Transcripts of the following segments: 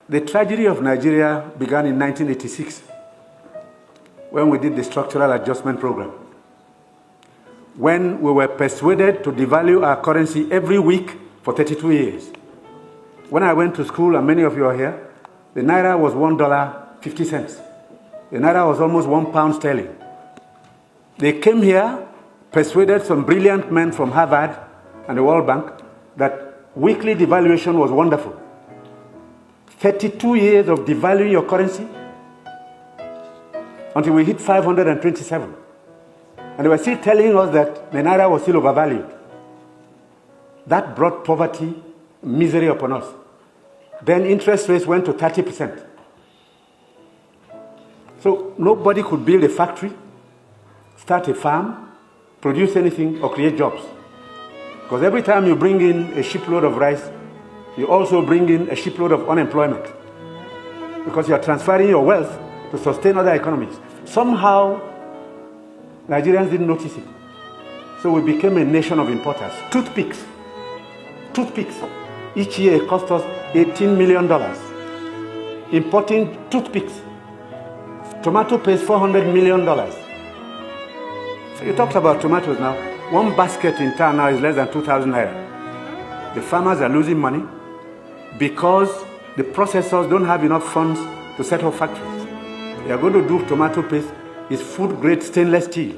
The tragedy of Nigeria began in 1986 when we did the structural adjustment program. When we were persuaded to devalue our currency every week for 32 years. When I went to school, and many of you are here, the Naira was $1.50. The Naira was almost £1 sterling. They came here, persuaded some brilliant men from Harvard and the World Bank that weekly devaluation was wonderful. 32 years of devaluing your currency until we hit 527. And they were still telling us that the Naira was still overvalued. That brought poverty, misery upon us. Then interest rates went to 30%. So nobody could build a factory, start a farm, produce anything, or create jobs. Because every time you bring in a shipload of rice, you also bring in a shipload of unemployment. Because you are transferring your wealth to sustain other economies. Somehow, Nigerians didn't notice it. So we became a nation of importers. Toothpicks. Each year it cost us $18 million. Importing toothpicks. Tomato paste, $400 million. So you talked about tomatoes now. One basket in town now is less than 2,000 naira. The farmers are losing money because the processors don't have enough funds to set up factories. They are going to do tomato paste. It's food-grade stainless steel.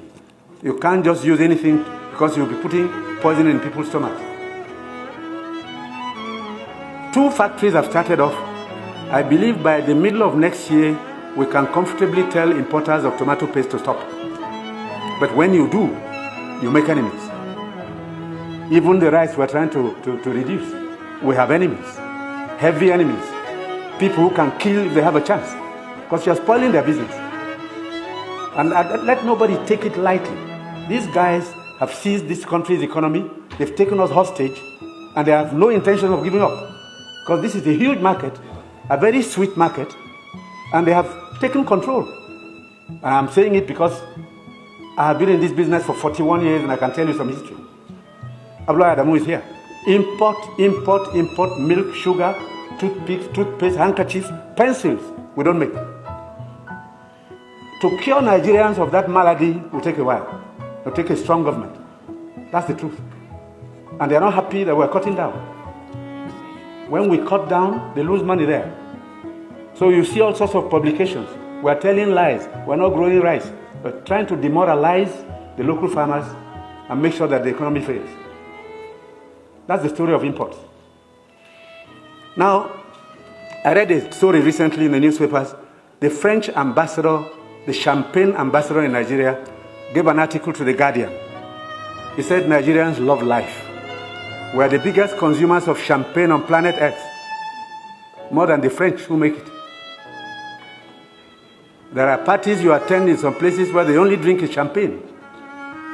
You can't just use anything because you'll be putting poison in people's stomachs. 2 factories have started off. I believe by the middle of next year, we can comfortably tell importers of tomato paste to stop. But when you do, you make enemies. Even the rice we're trying to reduce, we have enemies, heavy enemies, people who can kill if they have a chance, because you're spoiling their business. And let nobody take it lightly. These guys have seized this country's economy, they've taken us hostage, and they have no intention of giving up. Because this is a huge market, a very sweet market, and they have taken control. And I'm saying it because I have been in this business for 41 years and I can tell you some history. Abdullahi Adamu is here. Import milk, sugar, toothpicks, toothpaste, handkerchiefs, pencils. We don't make. To cure Nigerians of that malady will take a while. It will take a strong government. That's the truth. And they are not happy that we're cutting down. When we cut down, they lose money there. So you see all sorts of publications. We're telling lies. We're not growing rice. We're trying to demoralize the local farmers and make sure that the economy fails. That's the story of imports. Now, I read a story recently in the newspapers. The French ambassador, the champagne ambassador in Nigeria, gave an article to The Guardian. He said Nigerians love life. We're the biggest consumers of champagne on planet Earth, more than the French who make it. There are parties you attend in some places where they only drink champagne.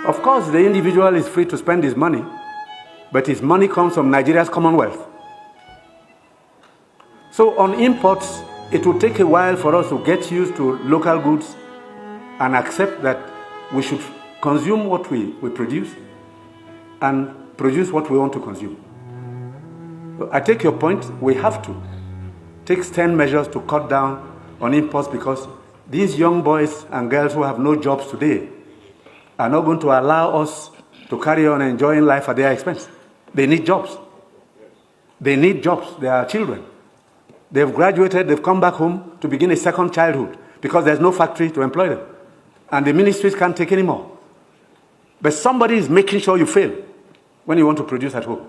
Of course, the individual is free to spend his money, but his money comes from Nigeria's commonwealth. So on imports, it will take a while for us to get used to local goods and accept that we should consume what we produce and produce what we want to consume. So I take your point. We have to take stern measures to cut down on imports because these young boys and girls who have no jobs today are not going to allow us to carry on enjoying life at their expense. They need jobs. They need jobs. They are children. They've graduated, they've come back home to begin a second childhood because there's no factory to employ them. And the ministries can't take any more. But somebody is making sure you fail when you want to produce at home.